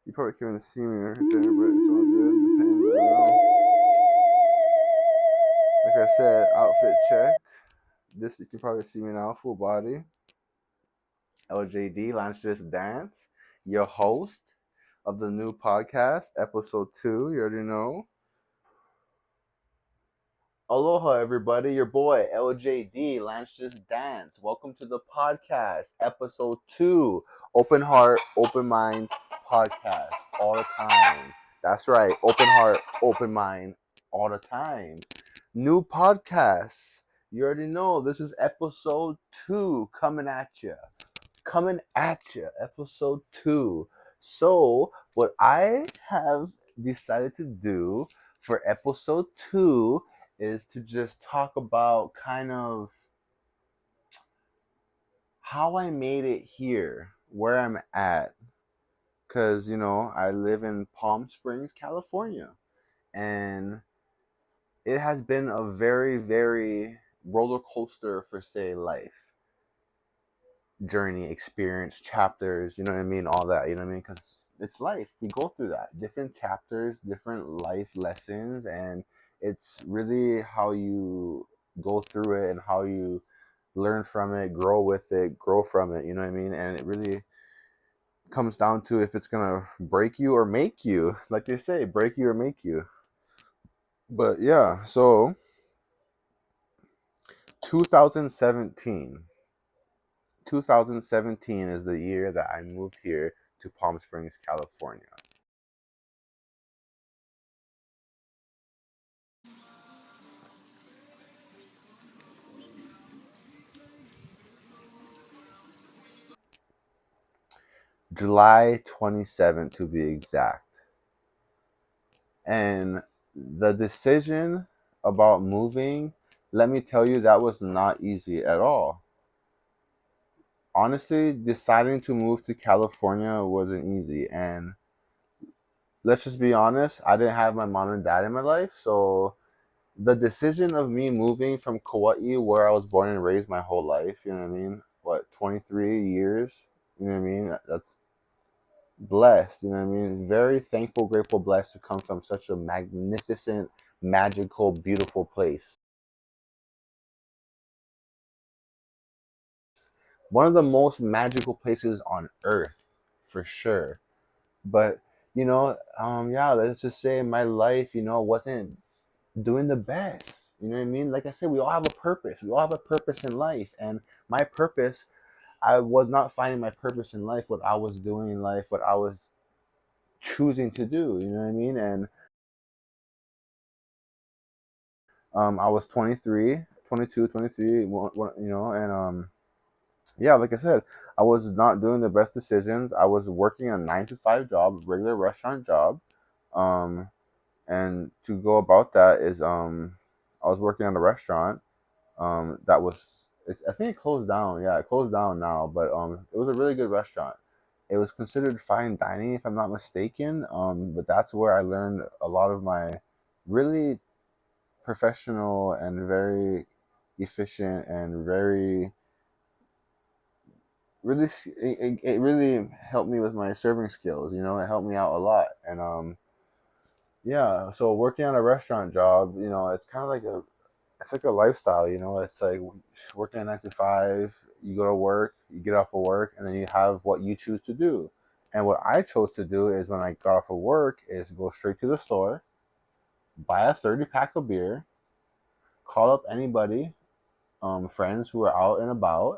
You probably can't see me right there, but it's all good. Depends. Like I said, outfit check. This, you can probably see me now, full body. LJD, Let's Just Dance, your host of the new podcast, episode 2. You already know. Aloha, everybody. Your boy, LJD, Let's Just Dance. Welcome to the podcast, episode 2. Open heart, open mind podcast all the time. That's right. Open heart, open mind all the time. New podcast. You already know. This is episode 2 coming at you. Episode 2. So, what I have decided to do for episode 2 is to just talk about kind of how I made it here, where I'm at. Because, I live in Palm Springs, California. And it has been a very, very roller coaster for, say, life. Journey, experience, chapters, you know what I mean? All that, you know what I mean? Because it's life. We go through that. Different chapters, different life lessons, and it's really how you go through it and how you learn from it, grow with it, grow from it, you know what I mean? And it really comes down to if it's going to break you or make you. Like they say, break you or make you. But yeah, so 2017. 2017 is the year that I moved here to Palm Springs, California. July 27th to be exact. And the decision about moving, let me tell you, that was not easy at all. Honestly, deciding to move to California wasn't easy. And let's just be honest, I didn't have my mom and dad in my life. So the decision of me moving from KAUA'i, where I was born and raised my whole life, you know what I mean? 23 years? You know what I mean? That's blessed, you know what I mean? Very thankful, grateful, blessed to come from such a magnificent, magical, beautiful place. One of the most magical places on earth, for sure. But, yeah, let's just say my life, wasn't doing the best. You know what I mean? Like I said, we all have a purpose. We all have a purpose in life. And my purpose, I was not finding my purpose in life, what I was doing in life, what I was choosing to do. You know what I mean? And I was 23, 22, 23, and yeah, like I said, I was not doing the best decisions. I was working a 9 to 5 job, regular restaurant job. Um, and to go about that is, I was working at a restaurant. That was, I think it closed down. Yeah, it closed down now, but it was a really good restaurant. It was considered fine dining, if I'm not mistaken. But that's where I learned a lot of my really professional and very efficient and very really it really helped me with my serving skills. It helped me out a lot. And yeah, so working on a restaurant job, it's kind of like it's like a lifestyle. It's like working a 9 to 5. You go to work, you get off of work, and then you have what you choose to do. And what I chose to do is, when I got off of work, is go straight to the store, buy a 30 pack of beer, call up anybody, friends who are out and about,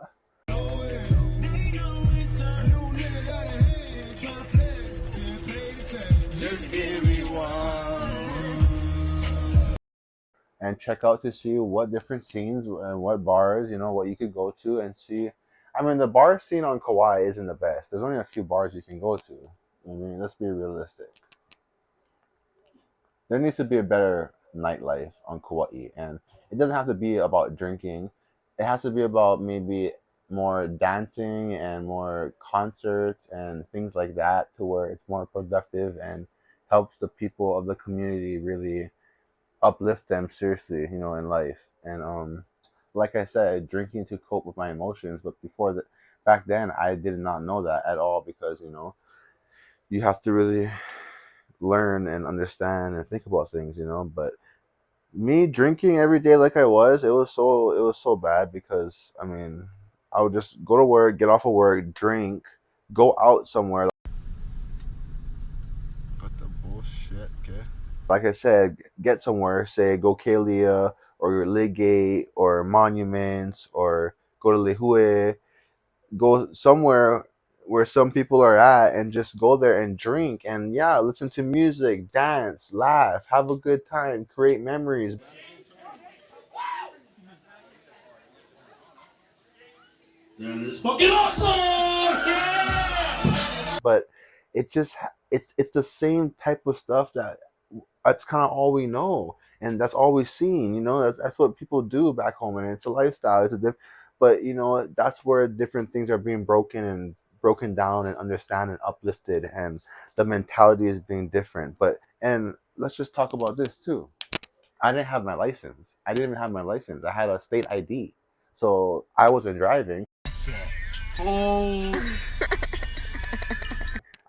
and check out to see what different scenes and what bars, what you could go to and see. I mean, the bar scene on Kauai isn't the best. There's only a few bars you can go to. I mean, let's be realistic. There needs to be a better nightlife on Kauai, and it doesn't have to be about drinking. It has to be about maybe more dancing and more concerts and things like that, to where it's more productive and helps the people of the community really uplift them seriously, in life. And like I said, drinking to cope with my emotions. But before that, back then, I did not know that at all, because you have to really learn and understand and think about things, But me drinking every day like I was, it was so bad because I mean, I would just go to work, get off of work, drink, go out somewhere. Cut the bullshit, okay? Like I said, get somewhere, say go KAUA'i or Ligate or Monuments or go to Lihue, go somewhere where some people are at and just go there and drink and yeah, listen to music, dance, laugh, have a good time, create memories. That is fucking awesome! But it's the same type of stuff that's kind of all we know and that's all we've seen, that's what people do back home, and it's a lifestyle, but that's where different things are being broken down and understand and uplifted, and the mentality is being different. But and let's just talk about this too. I didn't have my license. I didn't even have my license. I had a state ID, so I wasn't driving. Oh.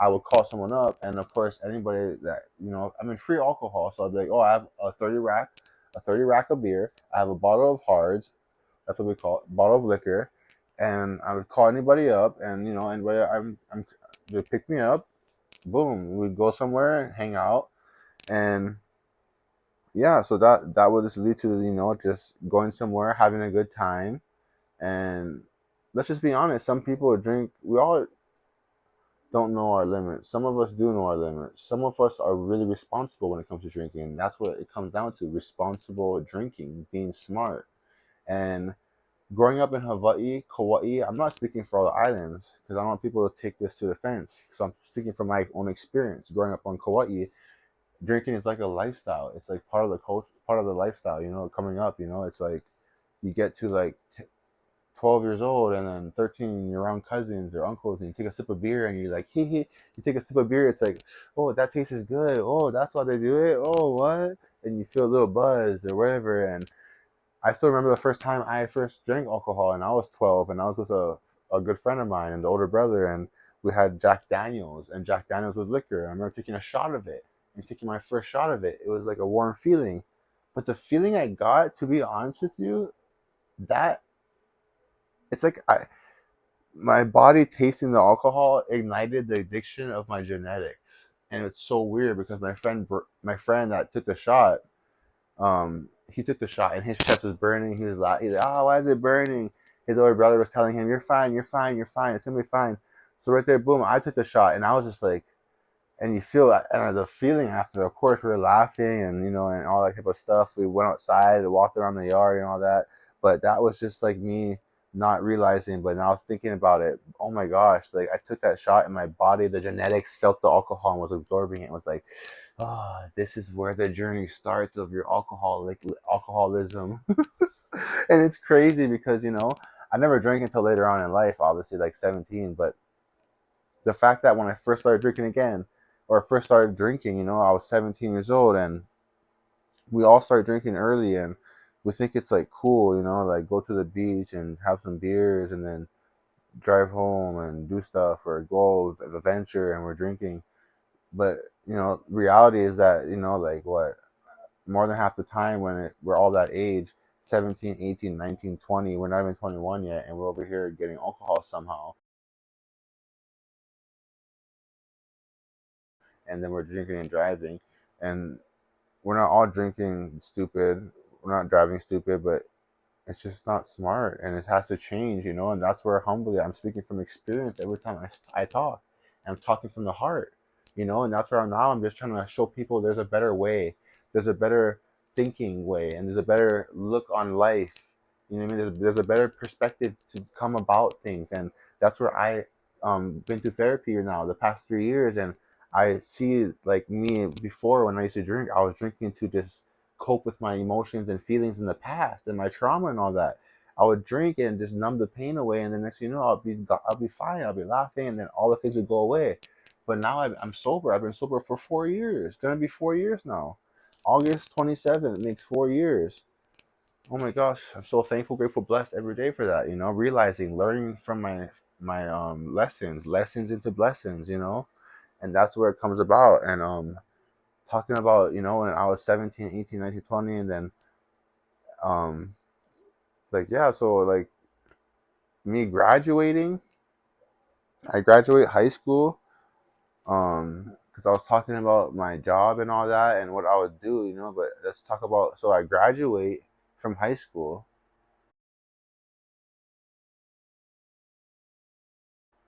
I would call someone up, and of course, anybody that I mean, free alcohol. So I'd be like, "Oh, I have a 30 rack of beer. I have a bottle of hards. That's what we call it, bottle of liquor." And I would call anybody up, and anybody they pick me up. Boom, we'd go somewhere, hang out, and yeah. So that would just lead to just going somewhere, having a good time, and let's just be honest. Some people drink. We all don't know our limits. Some of us do know our limits. Some of us are really responsible when it comes to drinking. That's what it comes down to: responsible drinking, being smart. And growing up in Hawaii, Kauai, I'm not speaking for all the islands because I don't want people to take this to offense. So I'm speaking from my own experience. Growing up on Kauai, drinking is like a lifestyle. It's like part of the culture, part of the lifestyle. Coming up, it's like you get to like 12 years old and then 13 you're around cousins or uncles and you take a sip of beer and you're like hee hee. You take a sip of beer, it's like, oh, that tastes good, oh, that's why they do it, oh, what? And you feel a little buzz or whatever. And I still remember the first time I first drank alcohol, and I was 12, and I was with a good friend of mine and the older brother, and we had Jack Daniels, and Jack Daniels with liquor. I remember taking a shot of it, and taking my first shot of it, it was like a warm feeling. But the feeling I got, to be honest with you, that it's like my body tasting the alcohol ignited the addiction of my genetics, and it's so weird because my friend that took the shot, he took the shot and his chest was burning. He was like, "Oh, why is it burning?" His older brother was telling him, "You're fine, you're fine, you're fine. It's gonna be fine." So right there, boom! I took the shot, and I was just like, and you feel that, and the feeling after. Of course, we were laughing and and all that type of stuff. We went outside and walked around the yard and all that. But that was just like me not realizing, but now thinking about it, oh my gosh! Like I took that shot in my body, the genetics felt the alcohol and was absorbing it. It was like, oh, this is where the journey starts of your alcoholism. And it's crazy because I never drank until later on in life, obviously like 17, but the fact that when I first started drinking again, or first started drinking, I was 17 years old, and we all start drinking early, and we think it's like cool, like go to the beach and have some beers and then drive home and do stuff or go adventure and we're drinking. But reality is that like what, more than half the time when we're all that age, 17, 18, 19, 20, we're not even 21 yet, and we're over here getting alcohol somehow, and then we're drinking and driving. And we're not all drinking stupid, we're not driving stupid, but it's just not smart, and it has to change, and that's where humbly I'm speaking from experience. Every time I talk, I'm talking from the heart, and that's where I'm now. I'm just trying to show people there's a better way, there's a better thinking way, and there's a better look on life. You know what I mean? There's a better perspective to come about things, and that's where I been to therapy now the past 3 years, and I see like me before when I used to drink, I was drinking to just cope with my emotions and feelings in the past and my trauma and all that. I would drink and just numb the pain away, and then next thing you know, I'll be fine. I'll be laughing, and then all the things would go away. But now I'm sober. I've been sober for 4 years. It's gonna be 4 years now. August 27th makes 4 years. Oh my gosh, I'm so thankful, grateful, blessed every day for that. Realizing, learning from my lessons into blessings. and that's where it comes about. And talking about, when I was 17, 18, 19, 20, and then um like, yeah, so like me graduating, I graduate high school, because I was talking about my job and all that and what I would do, but let's talk about, so I graduate from high school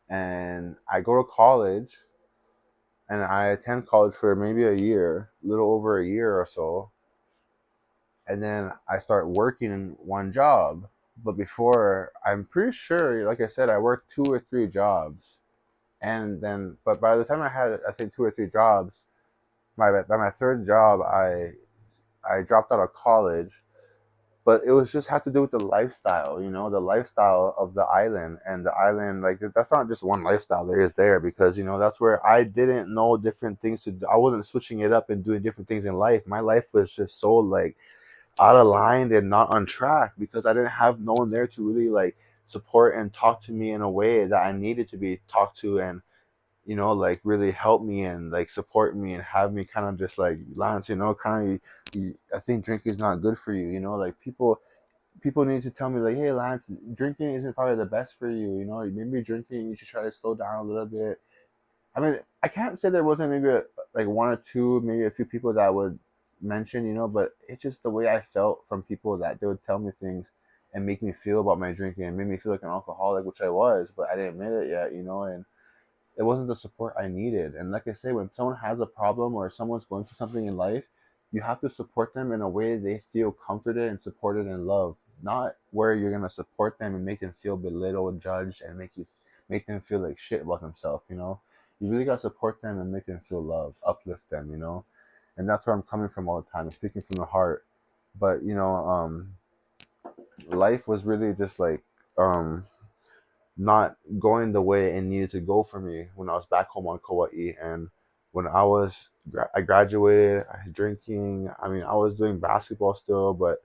and I go to college, and I attend college for maybe a year, a little over a year or so, and then I start working in one job. But before, I'm pretty sure, like I said, I worked 2 or 3 jobs, and then, but by the time I had, I think, 2 or 3 jobs, by my third job, I dropped out of college. But it was just had to do with the lifestyle, the lifestyle of the island. And the island, like, that's not just one lifestyle there is there, because that's where I didn't know different things to do. I wasn't switching it up and doing different things in life. My life was just so, like, out of line and not on track, because I didn't have no one there to really, like, support and talk to me in a way that I needed to be talked to, and like, really help me and, like, support me and have me kind of just like, Lance, kind of, I think drinking is not good for you. Like, people need to tell me, like, hey, Lance, drinking isn't probably the best for you. Maybe drinking, you should try to slow down a little bit. I mean, I can't say there wasn't maybe like one or two, maybe a few people that would mention, but it's just the way I felt from people, that they would tell me things and make me feel about my drinking and make me feel like an alcoholic, which I was, but I didn't admit it yet, and it wasn't the support I needed. And like I say, when someone has a problem or someone's going through something in life, you have to support them in a way they feel comforted and supported and loved, not where you're gonna support them and make them feel belittled, judged, and make them feel like shit about themselves. You really gotta support them and make them feel loved, uplift them. And that's where I'm coming from all the time. I'm speaking from the heart. But life was really just like, not going the way it needed to go for me when I was back home on Kauai. And when I graduated, I was drinking. I mean, I was doing basketball still, but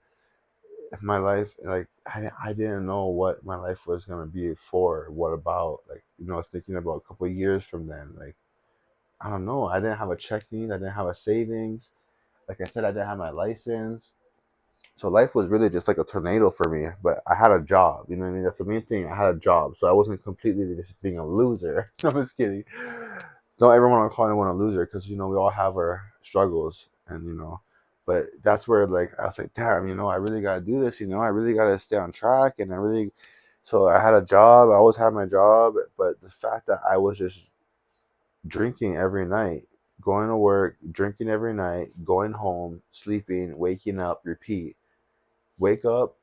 my life, like, I didn't know what my life was gonna be for. What about, like, I was thinking about a couple of years from then. Like, I don't know. I didn't have a checking. I didn't have a savings. Like I said, I didn't have my license. So life was really just like a tornado for me, but I had a job. You know what I mean? That's the main thing. I had a job, so I wasn't completely just being a loser. I'm just kidding. Don't ever want to call anyone a loser, because we all have our struggles, and But that's where, like, I was like, damn, I really gotta do this. I really gotta stay on track, and I really. So I had a job. I always had my job, but the fact that I was just drinking every night, going to work, drinking every night, going home, sleeping, waking up, repeat, wake up,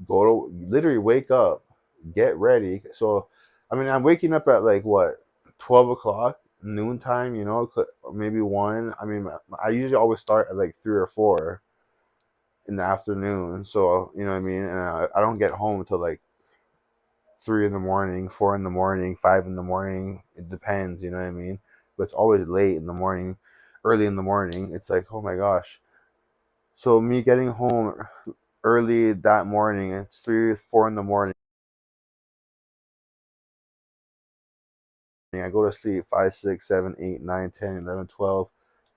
go to literally wake up, get ready. So, I mean, I'm waking up at, like, what, 12 o'clock, noontime, maybe one. I mean, I usually always start at like 3 or 4 in the afternoon. So, you know what I mean? And I don't get home until like 3 in the morning, 4 in the morning, 5 in the morning. It depends, you know what I mean? But it's always late in the morning, early in the morning. It's like, oh my gosh. So, me getting home early that morning, it's 3, 4 in the morning. I go to sleep 5, 6, 7, 8, 9, 10, 11, 12.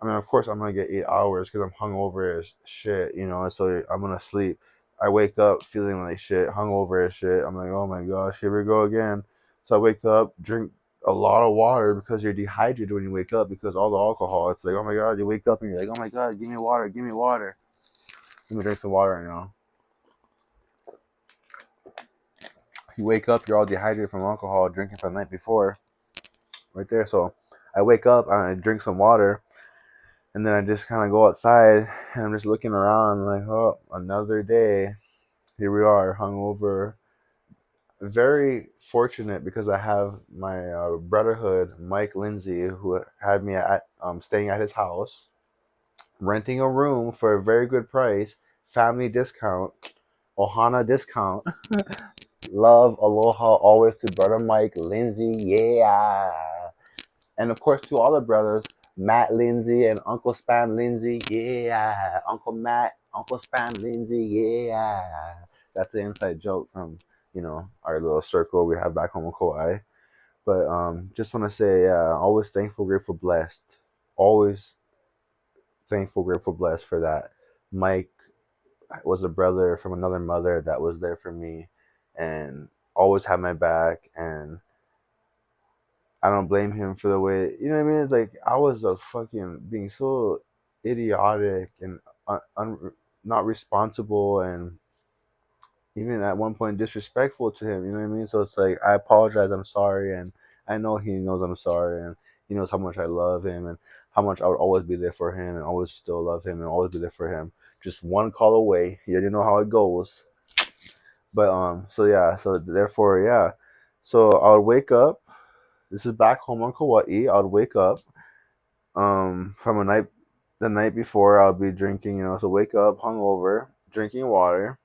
I mean, of course, I'm gonna get 8 hours because I'm hungover as shit, So I'm gonna sleep. I wake up feeling like shit, hungover as shit. I'm like, oh my gosh, here we go again. So I wake up, drink a lot of water, because you're dehydrated when you wake up because all the alcohol. It's like, oh my god, you wake up and you're like, oh my god, give me water, give me water. Let me drink some water. You wake up, you're all dehydrated from alcohol, drinking from the night before, right there. So I wake up, I drink some water, and then I just kind of go outside, and I'm just looking around like, oh, another day. Here we are, hungover. Very fortunate because I have my brotherhood, Mike Lindsay, who had me at staying at his house, renting a room for a very good price, family discount, Ohana discount. Love, aloha, always to brother Mike Lindsay, yeah. And of course, to all the brothers, Matt Lindsay and Uncle Span Lindsay, yeah. Uncle Matt, Uncle Span Lindsay, yeah. That's an inside joke from, our little circle we have back home in Kauai. But just want to say, always thankful, grateful, blessed. Always thankful, grateful, blessed for that. Mike was a brother from another mother that was there for me, and always had my back. And I don't blame him for the way, you know what I mean. Like I was a fucking being so idiotic and not responsible, and even at one point disrespectful to him. You know what I mean? So it's like I apologize. I'm sorry, and I know he knows I'm sorry, and he knows how much I love him, and how much I would always be there for him, and always still love him, and always be there for him. Just one call away. You already know how it goes. But so yeah, so therefore, yeah. So I would wake up. This is back home on Kauai. I would wake up from the night before. I'll be drinking. So wake up hungover, drinking water,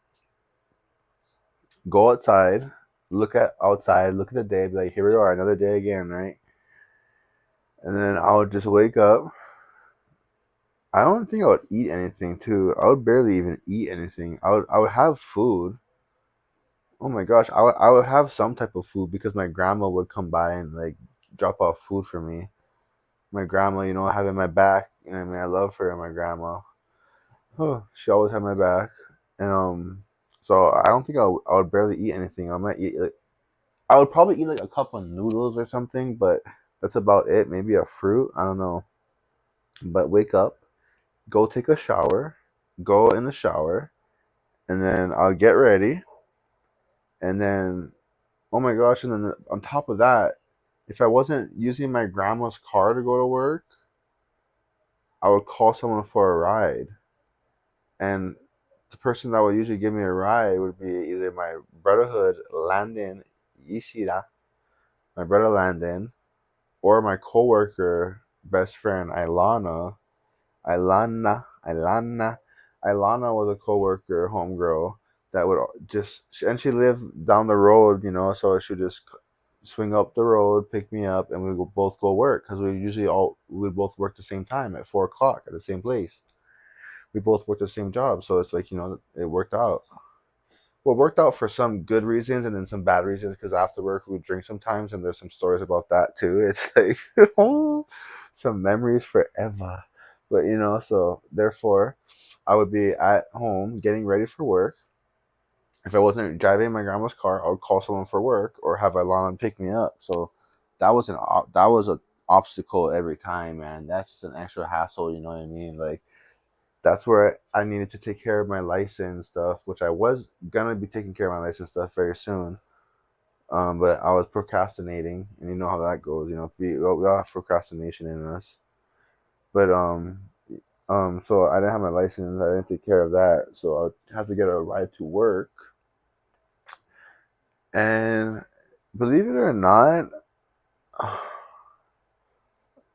go outside, look at the day, be like, here we are, another day again, right? And then I would just wake up. I don't think I would eat anything too. I would barely even eat anything. I would have food. Oh my gosh, I would have some type of food because my grandma would come by and like drop off food for me. My grandma, having my back. I mean, I love her and my grandma. Oh, she always had my back, and so I don't think I would barely eat anything. I might eat like I would probably eat like a cup of noodles or something, but that's about it. Maybe a fruit. I don't know. But wake up, go take a shower, go in the shower, and then I'll get ready. And then, oh my gosh, and then on top of that, if I wasn't using my grandma's car to go to work, I would call someone for a ride. And the person that would usually give me a ride would be either my brotherhood, Landon Ishida, my brother Landon, or my coworker, best friend, Ilana. Ilana was a coworker, homegirl, that would and she lived down the road, so she would just swing up the road, pick me up, and we would both go work because we would both work the same time at 4 o'clock at the same place. We both worked the same job, so it's like it worked out. Well, it worked out for some good reasons and then some bad reasons because after work we drink sometimes, and there's some stories about that too. It's like some memories forever. But so therefore, I would be at home getting ready for work. If I wasn't driving my grandma's car, I would call someone for work or have Ilana pick me up. So that was an obstacle every time, man. That's just an extra hassle. You know what I mean? Like that's where I needed to take care of my license stuff, which I was gonna be taking care of my license stuff very soon. But I was procrastinating, and you know how that goes. We all have procrastination in us. But so I didn't have my license. I didn't take care of that, so I have to get a ride to work. And believe it or not, I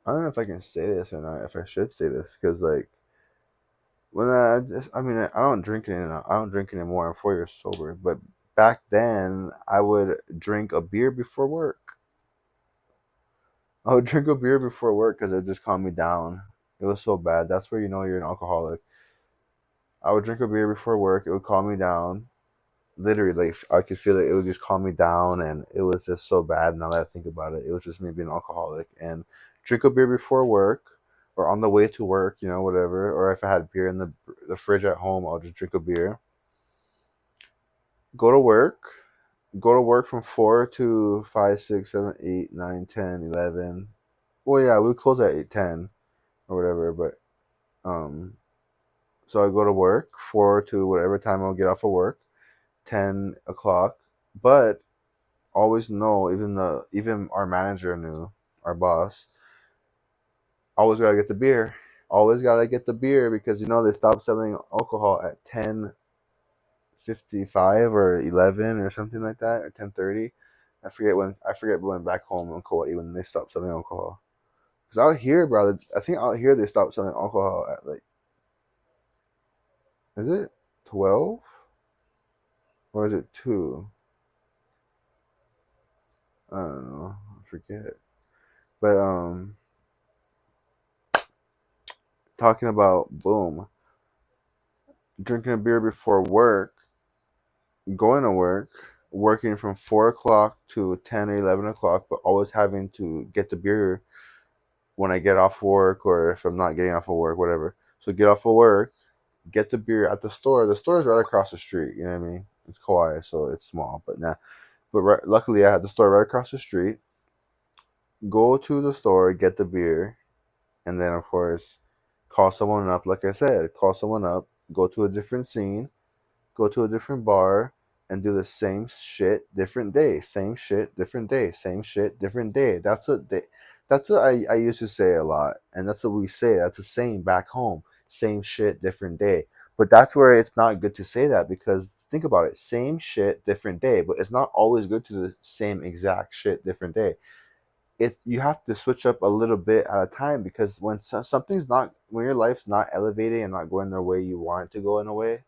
don't know if I can say this or not. If I should say this, because like when I mean, I don't drink anymore. I don't drink anymore. I'm 4 years sober. But back then, I would drink a beer before work. I would drink a beer before work because it would just calm me down. It was so bad. That's where you know you're an alcoholic. I would drink a beer before work. It would calm me down. Literally, like I could feel it. It would just calm me down, and it was just so bad. Now that I think about it, it was just me being an alcoholic. And drink a beer before work, or on the way to work, whatever. Or if I had beer in the fridge at home, I'll just drink a beer. Go to work. Go to work from 4 to 5, 6, 7, 8, 9, 10, 11. Well, yeah, we close at 8:10 or whatever. But um, so I go to work 4 to whatever time I'll get off of work, 10 o'clock. But always know, even our manager knew, our boss, always gotta get the beer. Always gotta get the beer because they stopped selling alcohol at 10:55 or 11 or something like that, or 10:30. I forget when back home in Kauai when they stopped selling alcohol. Cause out here, bro, I think out here they stopped selling alcohol at like, is it 12 or is it 2? I don't know. I forget. But talking about boom, drinking a beer before work, going to work. working from 4 o'clock to 10 or 11 o'clock, but always having to get the beer when I get off work, or if I'm not getting off of work, whatever. So get off of work, get the beer at the store. The store is right across the street. You know what I mean? It's Kauai, so it's small, but nah. But luckily, I had the store right across the street. Go to the store, get the beer, and then of course, call someone up. Like I said, call someone up. Go to a different scene. Go to a different bar and do the same shit different day. Same shit different day. Same shit different day. That's what I used to say a lot, and that's what we say. That's the same back home. Same shit different day. But that's where it's not good to say that, because think about it. Same shit different day, but it's not always good to do the same exact shit different day. It You have to switch up a little bit at a time, because when something's not, when your life's not elevating and not going the way you want it to go in a way,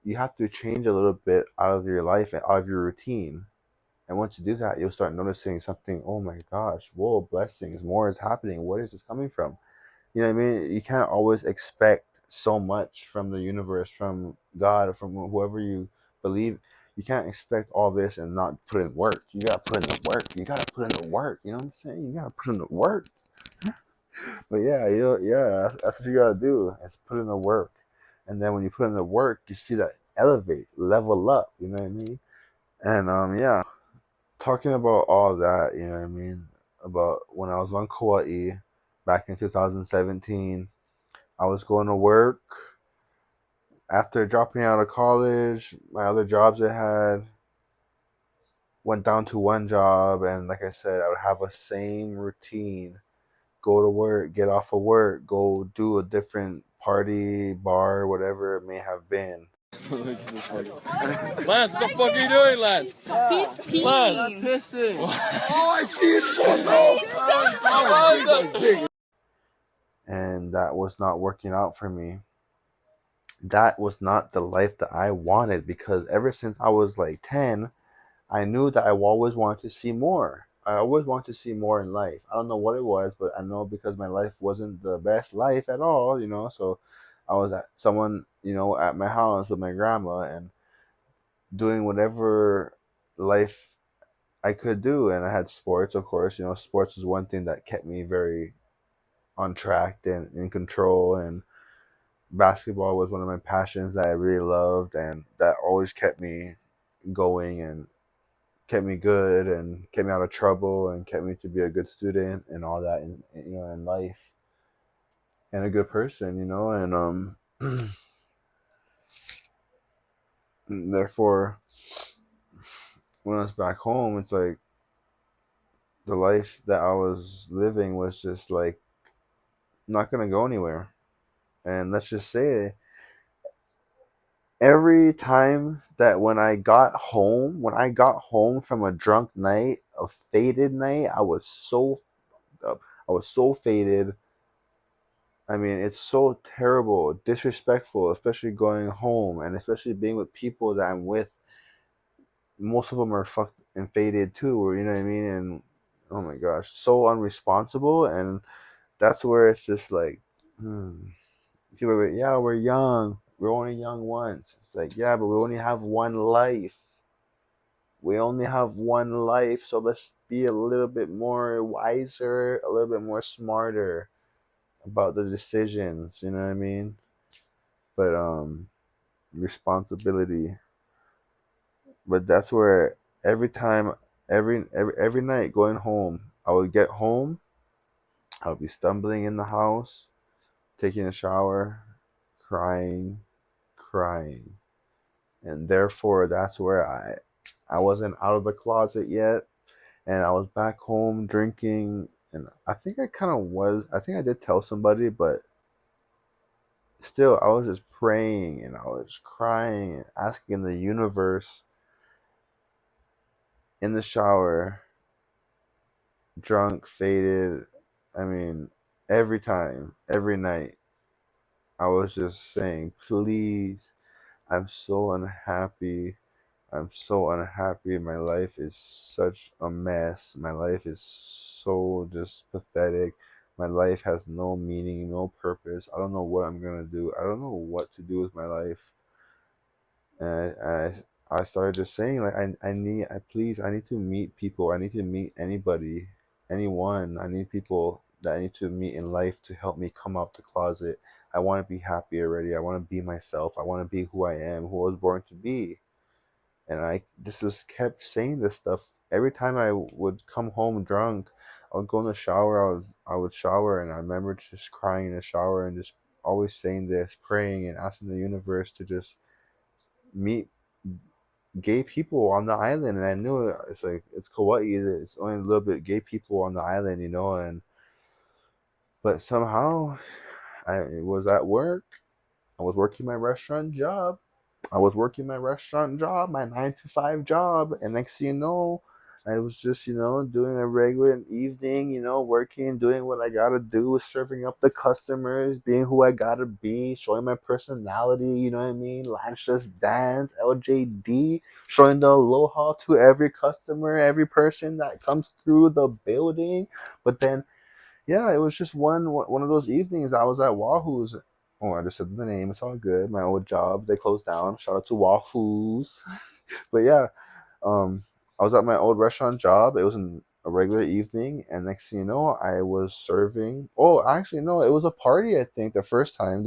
you have to change a little bit out of your life and out of your routine. And once you do that, you'll start noticing something. Oh my gosh, whoa, blessings, more is happening. Where is this coming from? You know what I mean? You can't always expect so much from the universe, from God, from whoever you believe. You can't expect all this and not put in work. You gotta put in the work. You gotta put in the work. You know what I'm saying? You gotta put in the work. But yeah, yeah, that's what you gotta do. Is put in the work, and then when you put in the work, you see that elevate, level up. You know what I mean? And yeah, talking about all that, you know what I mean? About when I was on KAUA'i back in 2017, I was going to work after dropping out of college. My other jobs I had went down to one job, and like I said, I would have a same routine: go to work, get off of work, go do a different party, bar, whatever it may have been. Look at this fucking Lance, what the fuck are you doing, Lance? He's peeing. Lance, pissing. Oh, I see it. And that was not working out for me. That was not the life that I wanted, because ever since I was like 10, I knew that I always wanted to see more. I always wanted to see more in life. I don't know what it was, but I know because my life wasn't the best life at all, so I was at someone, at my house with my grandma and doing whatever life I could do. And I had sports, of course. Sports was one thing that kept me very on track and in control. And basketball was one of my passions that I really loved, and that always kept me going and kept me good and kept me out of trouble and kept me to be a good student and all that in life, and a good person, and therefore when I was back home, it's like the life that I was living was just like not gonna go anywhere. And let's just say, every time that when I got home from a drunk night, a faded night, I was so faded. I mean, it's so terrible, disrespectful, especially going home and especially being with people that I'm with. Most of them are fucked and faded too, or you know what I mean? And oh my gosh, so unresponsible. And that's where it's just like, people are like, yeah, we're young. We're only young once. It's like, yeah, but we only have one life. We only have one life, so let's be a little bit more wiser, a little bit more smarter about the decisions. You know what I mean? But responsibility. But that's where every time, every night going home, I would get home. I would be stumbling in the house, taking a shower, crying, crying, and therefore that's where I wasn't out of the closet yet, and I was back home drinking. And I think I kind of was. I think I did tell somebody, but still, I was just praying and I was crying and asking the universe in the shower, drunk, faded. I mean, every time, every night, I was just saying, please, I'm so unhappy. I'm so unhappy. My life is such a mess. My life is so just pathetic. My life has no meaning, no purpose. I don't know what I'm gonna do. I don't know what to do with my life. And I started just saying like I need to meet people. I need to meet anybody, anyone. I need people that I need to meet in life to help me come out the closet. I want to be happy already. I want to be myself. I want to be who I am, who I was born to be. And I just kept saying this stuff every time I would come home drunk. I would go in the shower. I would shower, and I remember just crying in the shower and just always saying this, praying and asking the universe to just meet gay people on the island. And I knew it's like it's Kauai. It's only a little bit gay people on the island, you know. And but somehow I was at work. I was working my restaurant job. I was working my restaurant job, my 9 to 5 job, and next thing you know, I was just, doing a regular evening, working, doing what I gotta do, serving up the customers, being who I gotta be, showing my personality, you know what I mean? Lance Just Dance, LJD, showing the aloha to every customer, every person that comes through the building. But then yeah, it was just one of those evenings. I was at Wahoo's. Oh, I just said the name. It's all good. My old job, they closed down. Shout out to Wahoo's. But yeah, I was at my old restaurant job. It was a regular evening, and next thing you know, I was serving. Oh, actually, no, it was a party. I think the first time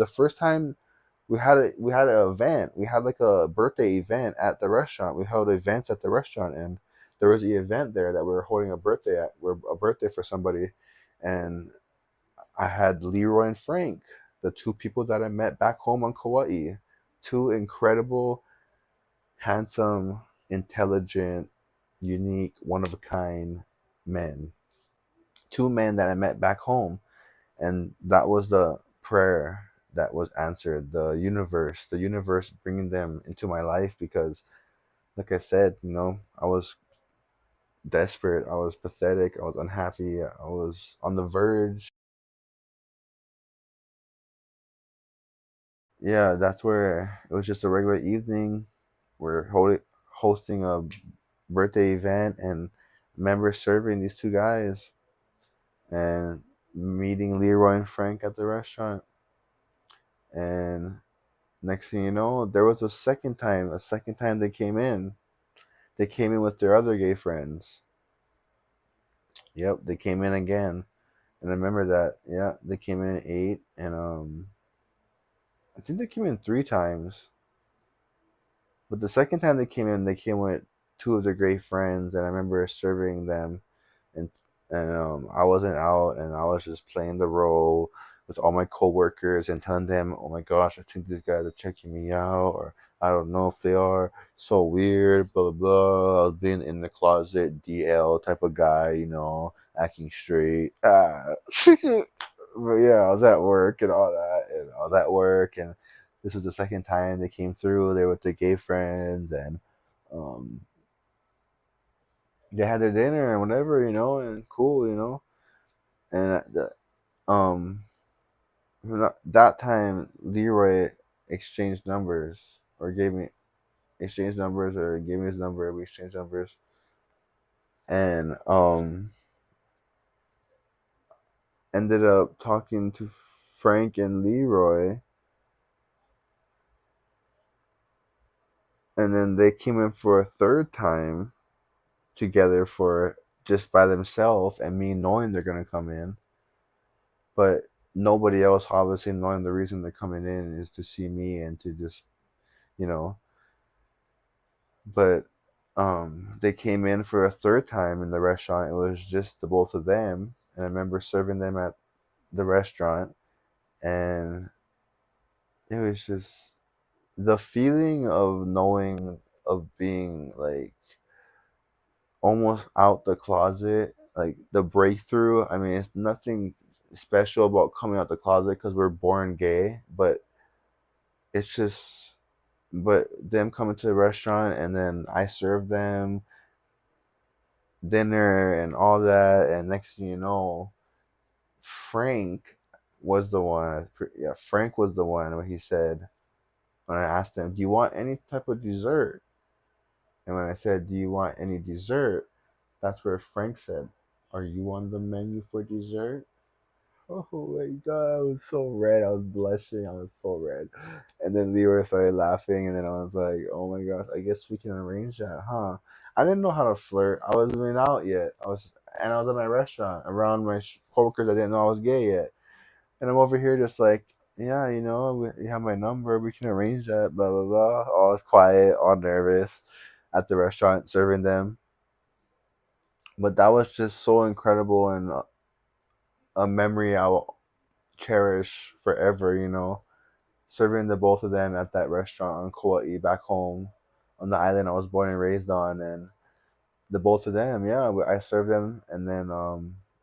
we had an event. We had like a birthday event at the restaurant. We held events at the restaurant, and there was the event there that we were holding a birthday at. We're a birthday for somebody, and I had Leroy and Frank, the two people that I met back home on Kauai. Two incredible, handsome, intelligent, unique, one of a kind men. Two men that I met back home. And that was the prayer that was answered. The universe bringing them into my life because, like I said, I was desperate, I was pathetic, I was unhappy, I was on the verge. Yeah, that's where it was just a regular evening. We're hosting a birthday event and member serving these two guys and meeting Leroy and Frank at the restaurant. And next thing you know, there was a second time they came in. They came in with their other gay friends. Yep, they came in again. And I remember that, yeah, they came in at 8 and I think they came in 3 times. But the second time they came in, they came with two of their great friends, and I remember serving them, and I wasn't out, and I was just playing the role with all my coworkers and telling them, "Oh my gosh, I think these guys are checking me out, or I don't know if they are. So weird, blah blah blah." I was being in the closet, DL type of guy, acting straight. But yeah, I was at work and all that, and I was at work, and this was the second time they came through. They were with their gay friends, and um, they had their dinner and whatever, and cool, And um, that time, Leroy exchanged numbers or gave me his number. We exchanged numbers, and ended up talking to Frank and Leroy, and then they came in for a third time together for just by themselves and me knowing they're gonna come in, but nobody else obviously knowing the reason they're coming in is to see me and to just you know. But they came in for a third time in the restaurant. It was just the both of them, and I remember serving them at the restaurant, and it was just the feeling of knowing of being like almost out the closet, like the breakthrough. I mean, it's nothing special about coming out the closet because we're born gay, but it's just, but them coming to the restaurant and then I serve them dinner and all that, and next thing you know, Frank was the one. Yeah, Frank was the one when he said, when I asked him, "Do you want any type of dessert?" And when I said, "Do you want any dessert?" That's where Frank said, "Are you on the menu for dessert?" Oh my god, I was so red. I was blushing. I was so red. And then Leroy started laughing, and then I was like, "Oh my gosh, I guess we can arrange that, huh?" I didn't know how to flirt. I wasn't even out yet. I was at my restaurant around my coworkers. I didn't know I was gay yet, and I'm over here just like, "Yeah, you have my number. We can arrange that." Blah blah blah. All quiet, all nervous, at the restaurant serving them. But that was just so incredible and a memory I will cherish forever. Serving the both of them at that restaurant on Kauai back home on the island I was born and raised on, and the both of them, yeah, I served them, and then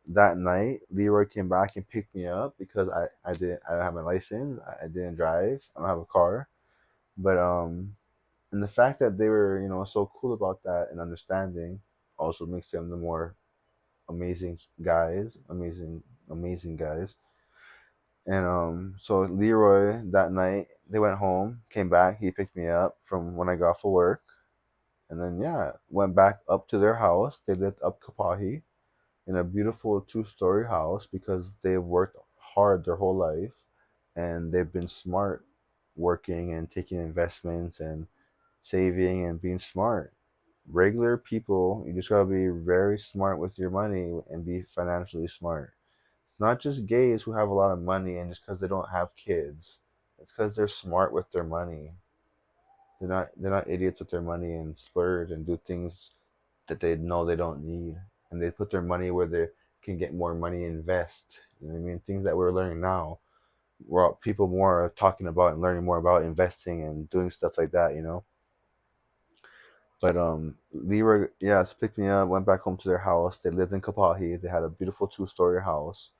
that night Leroy came back and picked me up because I don't have my license, I didn't drive, I don't have a car, but and the fact that they were so cool about that and understanding also makes them the more amazing guys, amazing guys. And so Leroy that night they went home, came back, he picked me up from when I got off of work, and then yeah, went back up to their house. They lived up Kapahi in a beautiful two-story house because they've worked hard their whole life and they've been smart working and taking investments and saving and being smart. Regular people, you just gotta be very smart with your money and be financially smart. Not just gays who have a lot of money and just because they don't have kids. It's because they're smart with their money. They're not idiots with their money and splurge and do things that they know they don't need. And they put their money where they can get more money and invest. You know what I mean? Things that we're learning now. People more are talking about and learning more about investing and doing stuff like that. But Leroy, yeah, picked me up, went back home to their house. They lived in Kapahi. They had a beautiful two-story house,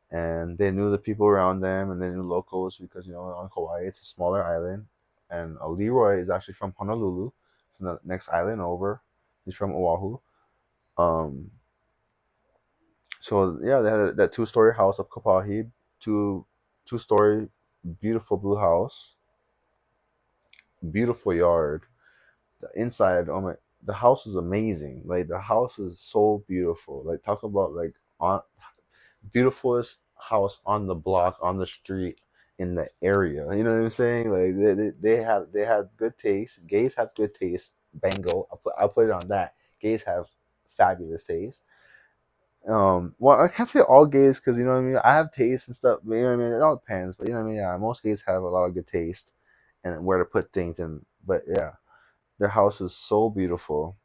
and they knew the people around them, and they knew locals because on Kauai it's a smaller island, and Leroy is actually from Honolulu, from the next island over. He's from Oahu. Um, so yeah, they had that two-story house up Kapahi, two-story, beautiful blue house, beautiful yard. The inside, oh my, the house was amazing. Like the house is so beautiful. Like talk about like on beautifulest house on the block, on the street, in the area. You know what I'm saying? Like they have good taste. Gays have good taste. Bango. I'll put it on that. Gays have fabulous taste. Well, I can't say all gays because you know what I mean. I have taste and stuff, but you know what I mean. It all depends, but you know what I mean. Yeah, most gays have a lot of good taste and where to put things in. But yeah, their house is so beautiful,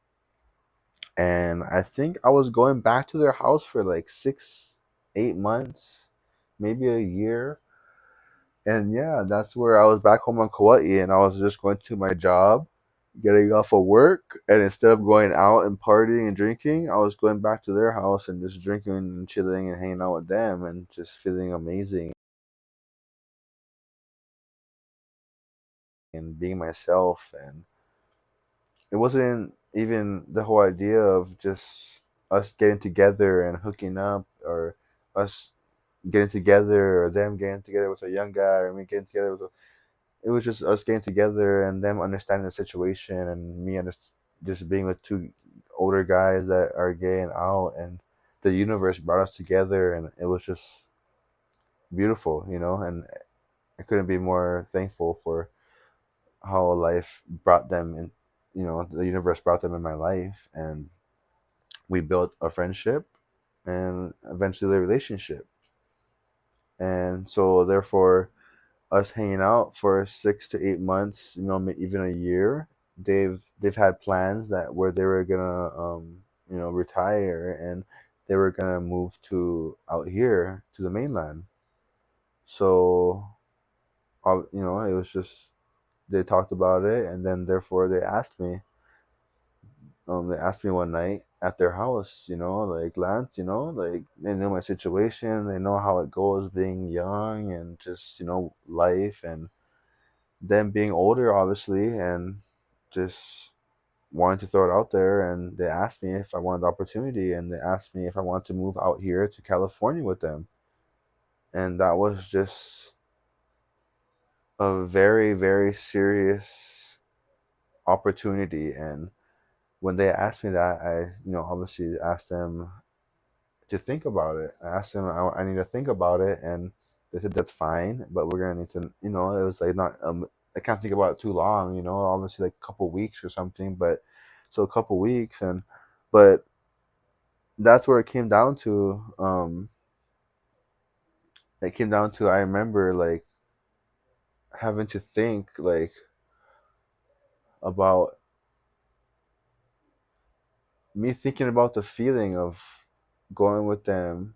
and I think I was going back to their house for like 6, 8 months, maybe a year. And yeah, that's where I was back home on Kauai, and I was just going to my job, getting off of work, and instead of going out and partying and drinking, I was going back to their house and just drinking and chilling and hanging out with them and just feeling amazing and being myself. And it wasn't even the whole idea of just us getting together and hooking up, or us getting together, or them getting together with a young guy, or me getting together with a, it was just us getting together and them understanding the situation, and just being with two older guys that are gay and out, and the universe brought us together, and it was just beautiful. And I couldn't be more thankful for how life brought them in. The universe brought them in my life, and we built a friendship and eventually a relationship. And so therefore, us hanging out for 6 to 8 months, even a year, they've had plans that where they were gonna retire, and they were gonna move to out here to the mainland. So it was just, they talked about it, and then therefore they asked me one night at their house, like, Lance, like, they know my situation, they know how it goes being young, and just life, and them being older, obviously, and just wanted to throw it out there. And they asked me if I wanted the opportunity, and they asked me if I wanted to move out here to California with them. And that was just a very, very serious opportunity. And when they asked me that, I obviously asked them to think about it. I asked them, I need to think about it, and they said that's fine, but we're gonna need to, it was like not, I can't think about it too long, obviously like a couple weeks or something, but so a couple weeks, and but that's where it came down to. It came down to I remember like having to think like about me thinking about the feeling of going with them,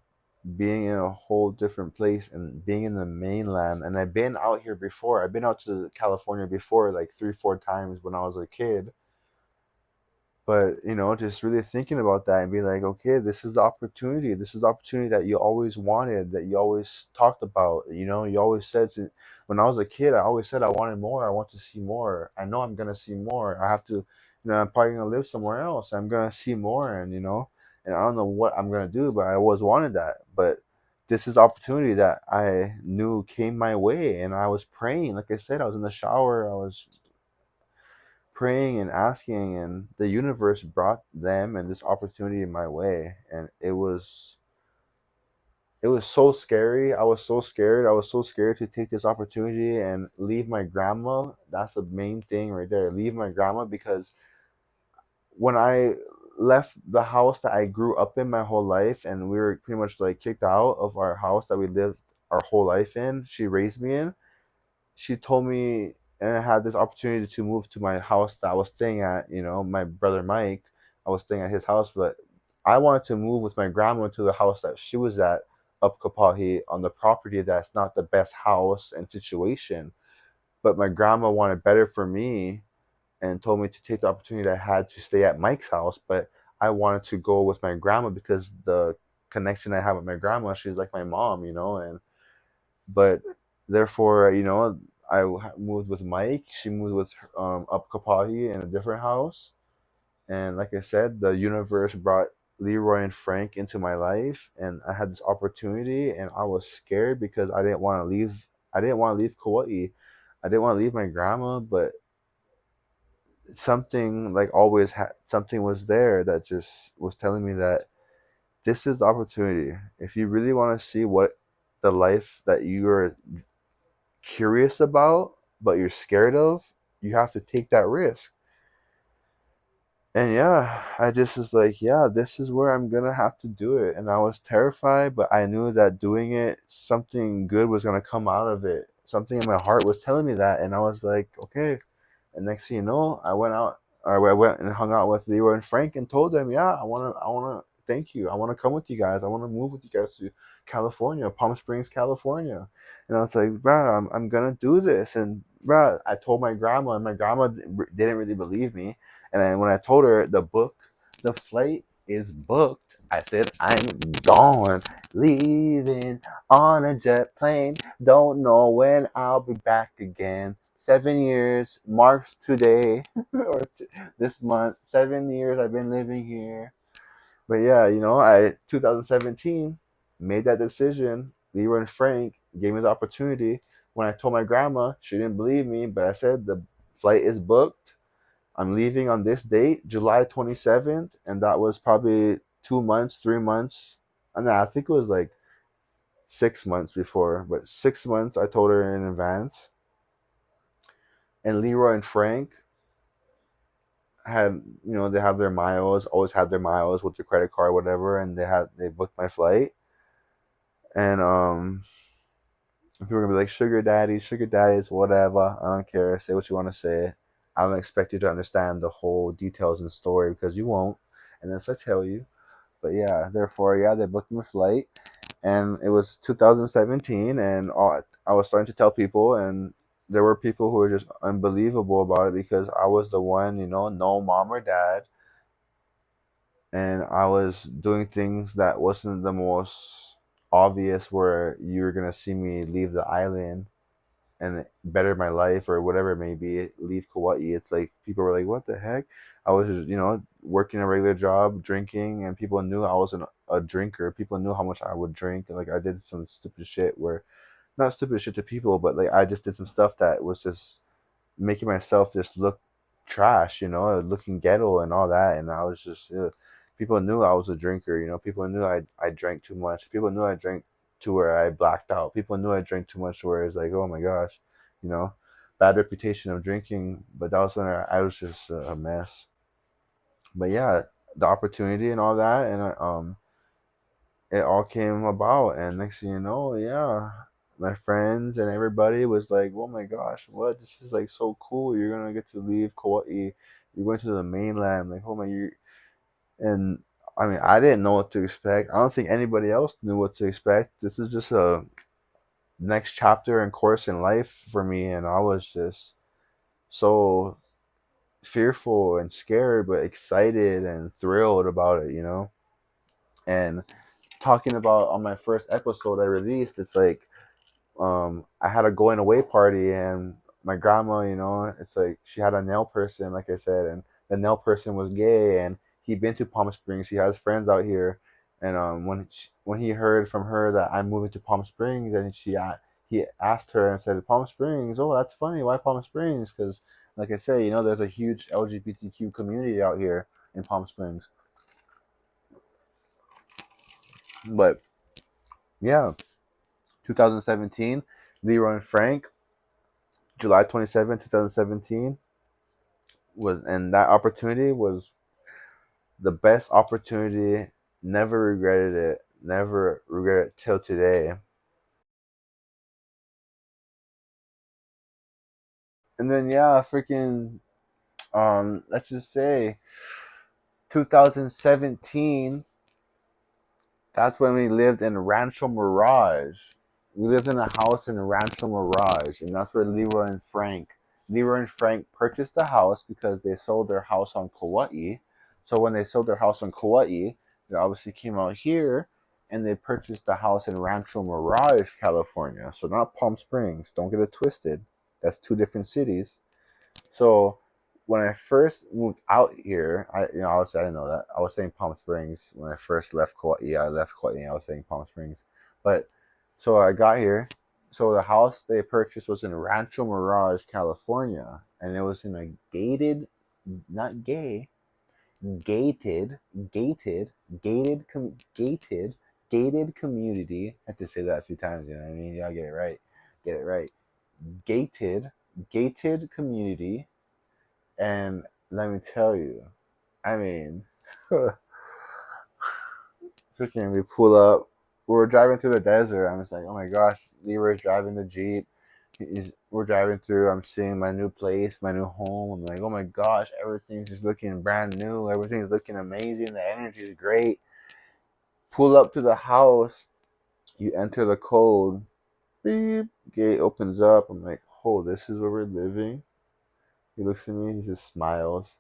being in a whole different place and being in the mainland. And I've been out here before. I've been out to California before, like three, four times when I was a kid. But just really thinking about that and being like, okay, this is the opportunity. This is the opportunity that you always wanted, that you always talked about. You always said when I was a kid, I always said I wanted more. I want to see more. I know I'm gonna see more. I have to, I'm probably gonna live somewhere else. I'm gonna see more, and I don't know what I'm gonna do, but I always wanted that. But this is the opportunity that I knew came my way, and I was praying. Like I said, I was in the shower. I was praying and asking, and the universe brought them and this opportunity in my way, and it was so scary. I was so scared. I was so scared to take this opportunity and leave my grandma. That's the main thing right there. Leave my grandma, because when I left the house that I grew up in my whole life, and we were pretty much like kicked out of our house that we lived our whole life in, she raised me in. She told me, and I had this opportunity to move to my house that I was staying at. My brother Mike, I was staying at his house, but I wanted to move with my grandma to the house that she was at up Kapahi on the property that's not the best house and situation. But my grandma wanted better for me and told me to take the opportunity I had to stay at Mike's house. But I wanted to go with my grandma because the connection I have with my grandma, she's like my mom, and but therefore, I moved with Mike. She moved with up Kapahi in a different house. And like I said, the universe brought Leroy and Frank into my life, and I had this opportunity, and I was scared because I didn't want to leave. I didn't want to leave Kauai. I didn't want to leave my grandma, but something like always something was there that just was telling me that this is the opportunity. If you really want to see what the life that you are curious about, but you're scared of, you have to take that risk. And yeah, I just was like, yeah, this is where I'm gonna have to do it. And I was terrified, but I knew that doing it, something good was gonna come out of it. Something in my heart was telling me that, and I was like, okay. And next thing you know, I went and hung out with Leroy and Frank and told them, yeah, I wanna thank you. I wanna come with you guys. I wanna move with you guys to California, Palm Springs, California. And I was like, bro, I'm gonna do this. And bro, I told my grandma, and my grandma didn't really believe me. And then when I told her the flight is booked, I said, I'm gone, leaving on a jet plane. Don't know when I'll be back again. 7 years marks today, or this month. 7 years I've been living here. But yeah, I 2017 made that decision. Leroy and Frank gave me the opportunity. When I told my grandma, she didn't believe me, but I said the flight is booked. I'm leaving on this date, July 27th, and that was probably 2 months, 3 months. And I think it was like 6 months before, but 6 months I told her in advance. And Leroy and Frank had, they have their miles, always had their miles with their credit card, whatever, and they booked my flight. And people are gonna be like, sugar daddies, whatever. I don't care. Say what you want to say. I don't expect you to understand the whole details and story because you won't, unless I tell you. But yeah, therefore, yeah, they booked my flight, and it was 2017, and I was starting to tell people, and there were people who were just unbelievable about it because I was the one, no mom or dad, and I was doing things that wasn't the most obvious, where you're gonna see me leave the island and better my life or whatever it may be, leave Kauai. It's like people were like, "What the heck?" I was just, working a regular job, drinking, and people knew I wasn't a drinker. People knew how much I would drink, and like I did some stupid shit where, not stupid shit to people, but like I just did some stuff that was just making myself just look trash, looking ghetto and all that, and I was just, people knew I was a drinker. People knew I drank too much. People knew I drank to where I blacked out. People knew I drank too much to where it's like, oh my gosh, you know, bad reputation of drinking. But that was when I was just a mess. But yeah, the opportunity and all that, and it all came about. And next thing you know, yeah, my friends and everybody was like, oh my gosh, what? This is like so cool. You're gonna get to leave Kauai. You're going to the mainland. Like, oh my, you and I mean, I didn't know what to expect. I don't think anybody else knew what to expect. This is just a next chapter and course in life for me, and I was just so fearful and scared, but excited and thrilled about it. And talking about on my first episode I released, it's like I had a going away party, and my grandma, it's like she had a nail person, like I said, and the nail person was gay, and he'd been to Palm Springs. He has friends out here, and when he heard from her that I'm moving to Palm Springs, and he asked her and said, Palm Springs, oh, that's funny. Why Palm Springs? Because, like I said, there's a huge LGBTQ community out here in Palm Springs. But yeah, 2017, Leroy and Frank, July 27, 2017, and that opportunity was the best opportunity. Never regretted it. Never regret it till today. And then yeah, freaking let's just say 2017, that's when we lived in Rancho Mirage. We lived in a house in Rancho Mirage, and that's where Leroy and Frank purchased the house because they sold their house on Kauai. So when they sold their house on Kauai, they obviously came out here and they purchased the house in Rancho Mirage, California. So not Palm Springs. Don't get it twisted. That's two different cities. So when I first moved out here, obviously I didn't know that. I was saying Palm Springs when I first left Kauai. I left Kauai. I was saying Palm Springs, but so I got here. So the house they purchased was in Rancho Mirage, California, and it was in a gated, not gay, gated, gated, gated community. I have to say that a few times. You know what I mean? Y'all get it right. Get it right. Gated, gated community. And let me tell you, I mean, freaking, we pull up. We were driving through the desert. I'm just like, oh my gosh, Leroy's driving the Jeep. We're driving through. I'm seeing my new place, my new home. I'm like, oh my gosh, everything's just looking brand new. Everything's looking amazing. The energy is great. Pull up to the house. You enter the code. Beep. Gate opens up. I'm like, oh, this is where we're living. He looks at me. He just smiles.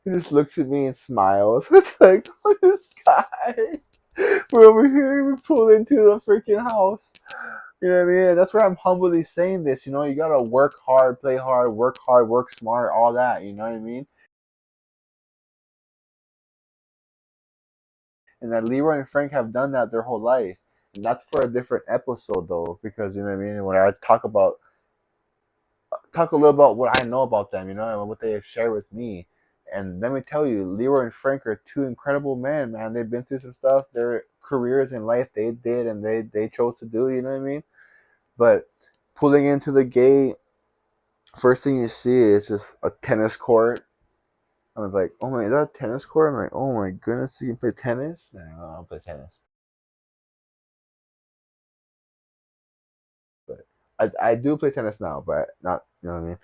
He just looks at me and smiles. It's like, oh, this guy. We're over here. We pulled into the freaking house. You know what I mean? And that's where I'm humbly saying this. You gotta work hard, play hard, work smart, all that. You know what I mean? And that Leroy and Frank have done that their whole life. And that's for a different episode, though, because you know what I mean. When I talk a little about what I know about them, and what they have shared with me. And let me tell you, Leroy and Frank are two incredible men, man. They've been through some stuff. Their careers in life they did and they chose to do, you know what I mean? But pulling into the gate, first thing you see is just a tennis court. I was like, oh my, is that a tennis court? I'm like, oh my goodness, you can play tennis? No, I don't play tennis. But I do play tennis now, but not, you know what I mean?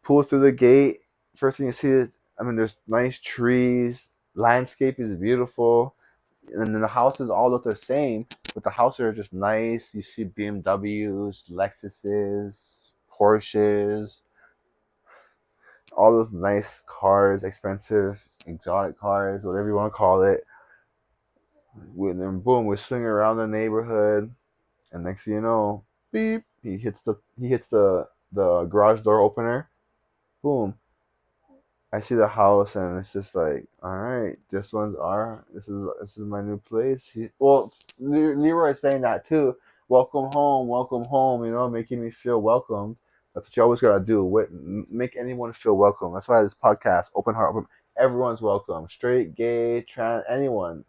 Pull through the gate. First thing you see is, I mean, there's nice trees. Landscape is beautiful, and then the houses all look the same, but the houses are just nice. You see BMWs, Lexuses, Porsches, all those nice cars, expensive, exotic cars, whatever you want to call it. And then boom, we swing around the neighborhood, and next thing you know, beep, he hits the garage door opener. Boom, I see the house and it's just like, all right, this is my new place. Leroy's saying that too. Welcome home. Making me feel welcome. That's what you always gotta do. Make anyone feel welcome. That's why this podcast, open heart, open. everyone's welcome. Straight, gay, trans, anyone,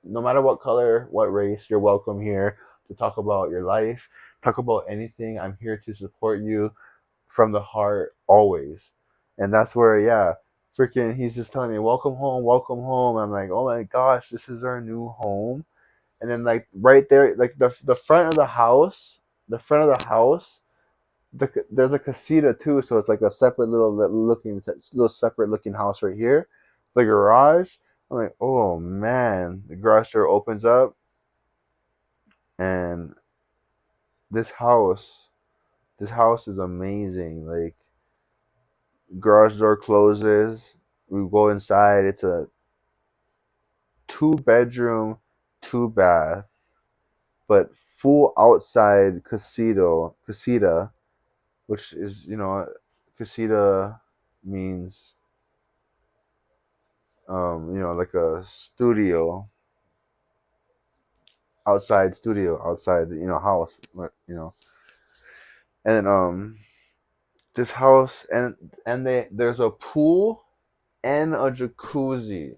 no matter what color, what race, you're welcome here to talk about your life, talk about anything. I'm here to support you from the heart always. And that's where, yeah, freaking, he's just telling me, welcome home, welcome home. I'm like, oh my gosh, this is our new home. And then, like, right there, like, the front of the house, the front of the house, there's a casita too, so it's like a separate little separate looking house right here. The garage. I'm like, oh man, the garage door opens up, and this house, this house is amazing. Like, garage door closes, we go inside. It's a 2 bedroom, 2 bath, but full outside casita, which is, casita means, like a studio outside, house, and then, this house, and there's a pool and a jacuzzi.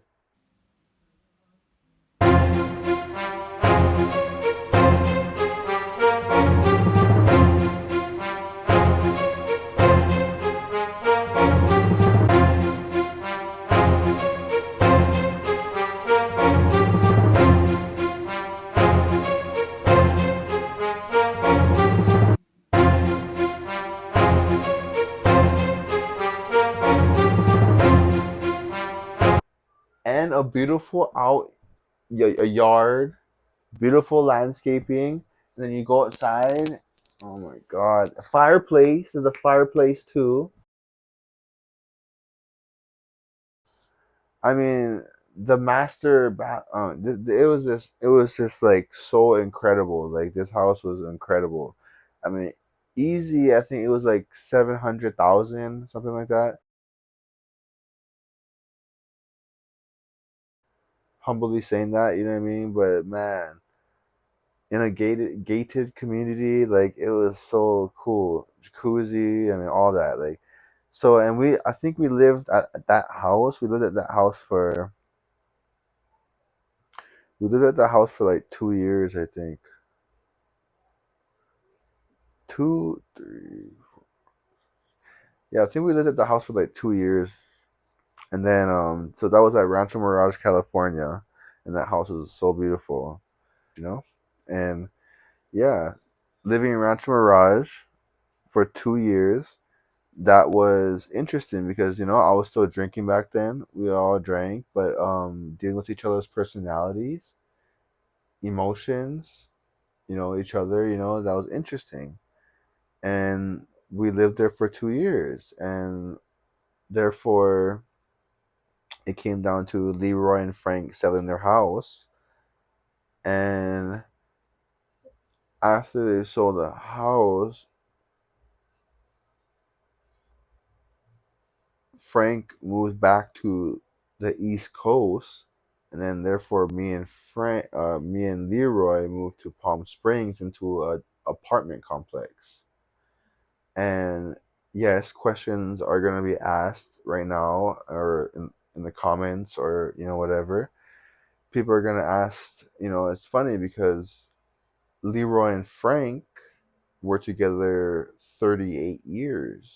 And a beautiful a yard, beautiful landscaping, and then you go outside. Oh my god, a fireplace. There's a fireplace too. I mean, the master bath. It was just like so incredible. Like, this house was incredible. I mean, easy. I think it was like 700,000, something like that. Humbly saying that, you know what I mean? But man, in a gated community, like, it was so cool. Jacuzzi, I mean, all that. Like, so, and I think we lived at that house. We lived at that house for like 2 years, I think. Two, three, yeah, I think we lived at the house for like 2 years. And then, so that was at Rancho Mirage, California. And that house was so beautiful, you know? And yeah, living in Rancho Mirage for 2 years, that was interesting because, I was still drinking back then. We all drank, but dealing with each other's personalities, emotions, each other, that was interesting. And we lived there for 2 years, and therefore it came down to Leroy and Frank selling their house. And after they sold the house, Frank moved back to the East Coast, and then therefore me and Leroy moved to Palm Springs into a apartment complex. And yes, questions are gonna be asked right now, or in the comments, or whatever. People are gonna ask. It's funny because Leroy and Frank were together 38 years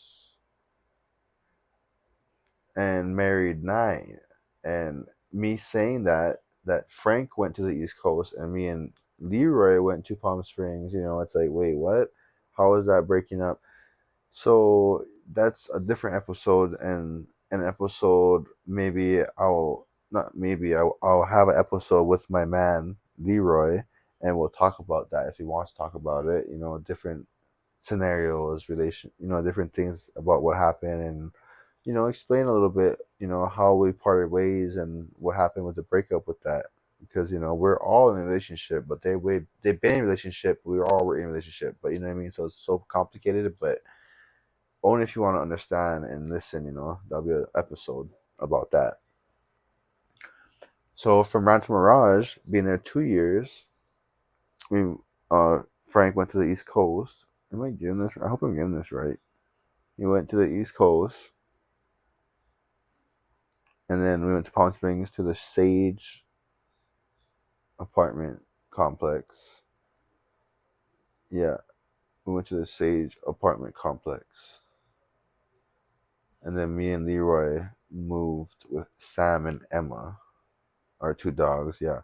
and married 9. And me saying that Frank went to the East Coast and me and Leroy went to Palm Springs, it's like, wait, what? How is that breaking up? So that's a different episode, and an episode, maybe I'll not maybe I'll have an episode with my man Leroy, and we'll talk about that if he wants to talk about it. Different scenarios, different things about what happened, and explain a little bit, how we parted ways and what happened with the breakup with that. Because we're all in a relationship, but they've been in a relationship. We all were in a relationship, but you know what I mean. So it's so complicated, but only if you want to understand and listen, there'll be an episode about that. So from Rancho Mirage, being there 2 years, we Frank went to the East Coast. Am I getting this? I hope I'm getting this right. He went to the East Coast, And then we went to Palm Springs to the Sage apartment complex. Yeah, we went to the Sage apartment complex. And then me and Leroy moved with Sam and Emma, our two dogs. Yeah,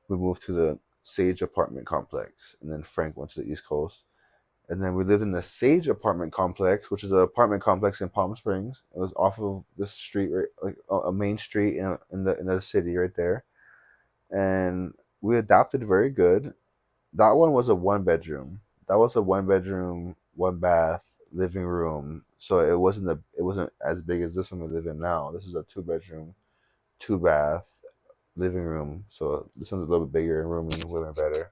we moved to the Sage apartment complex. And then Frank went to the East Coast. And then we lived in the Sage apartment complex, which is an apartment complex in Palm Springs. It was off of this street, right, like a main street in the city right there. And we adapted very good. That one was a one bedroom. That was a one bedroom, one bath, living room. So it wasn't as big as this one we live in now. This is a two bedroom, two bath, living room. So this one's a little bit bigger and roomy, a little bit better.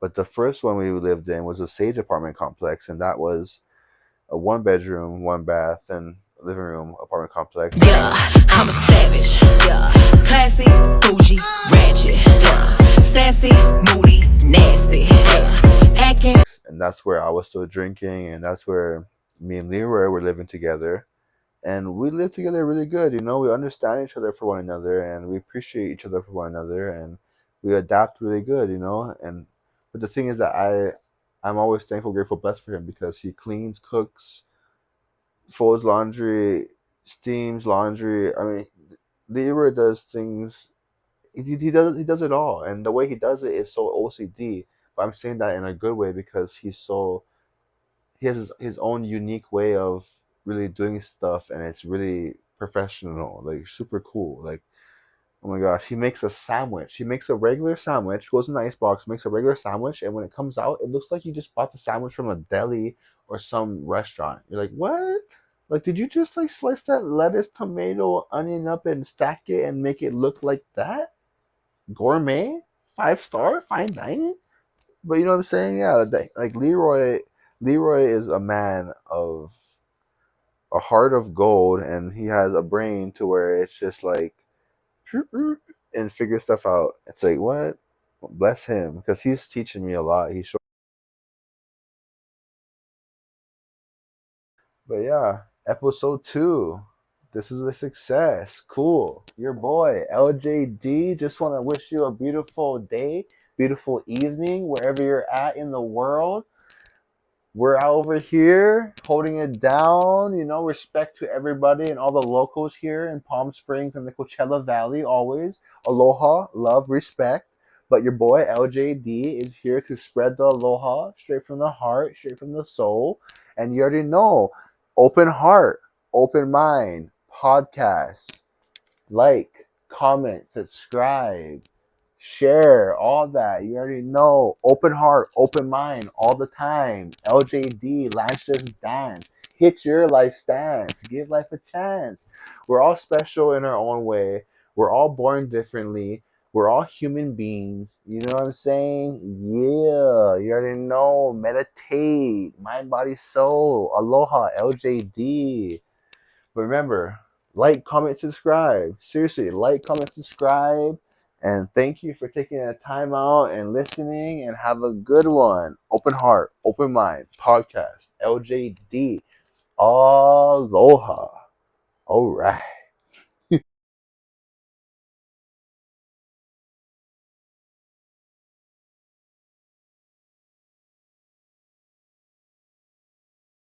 But the first one we lived in was a Sage apartment complex, and that was a one bedroom, one bath, and living room apartment complex. Yeah, I'm a savage. Yeah, classy, bougie, ratchet. Yeah, sassy, moody, nasty. Yeah, acting. And that's where I was still drinking, and that's where me and Leroy were living together. And we live together really good, we understand each other for one another, and we appreciate each other for one another, and we adapt really good. And but the thing is that I'm always thankful, grateful, blessed for him because he cleans, cooks, folds laundry, steams laundry. I mean, Leroy does things. He does it all, and the way he does it is so OCD. But I'm saying that in a good way because he has his own unique way of really doing stuff, and it's really professional, like super cool. Like, oh my gosh, he makes a sandwich. He makes a regular sandwich, goes in the icebox, makes a regular sandwich, and when it comes out, it looks like you just bought the sandwich from a deli or some restaurant. You're like, what? Like, did you just like slice that lettuce, tomato, onion up and stack it and make it look like that? Gourmet, 5 star, fine dining. But you know what I'm saying? Yeah, like Leroy is a man of a heart of gold, and he has a brain to where it's just like and figure stuff out. It's like what? Bless him, because he's teaching me a lot. But yeah, episode 2. This is a success. Cool. Your boy LJD. Just want to wish you a beautiful day, beautiful evening, wherever you're at in the world. We're out over here holding it down. Respect to everybody and all the locals here in Palm Springs and the Coachella Valley. Always aloha, love, respect. But your boy LJD is here to spread the aloha straight from the heart, straight from the soul. And you already know, open heart, open mind, podcast, like, comment, subscribe, share, all that. You already know. Open heart, open mind, all the time. LJD, Lance Just Dance. Hit your life stance. Give life a chance. We're all special in our own way. We're all born differently. We're all human beings. You know what I'm saying? Yeah. You already know. Meditate. Mind, body, soul. Aloha, LJD. But remember, like, comment, subscribe. Seriously, like, comment, subscribe. And thank you for taking the time out and listening. And have a good one. Open heart, open mind, podcast, LJD. Aloha. All right.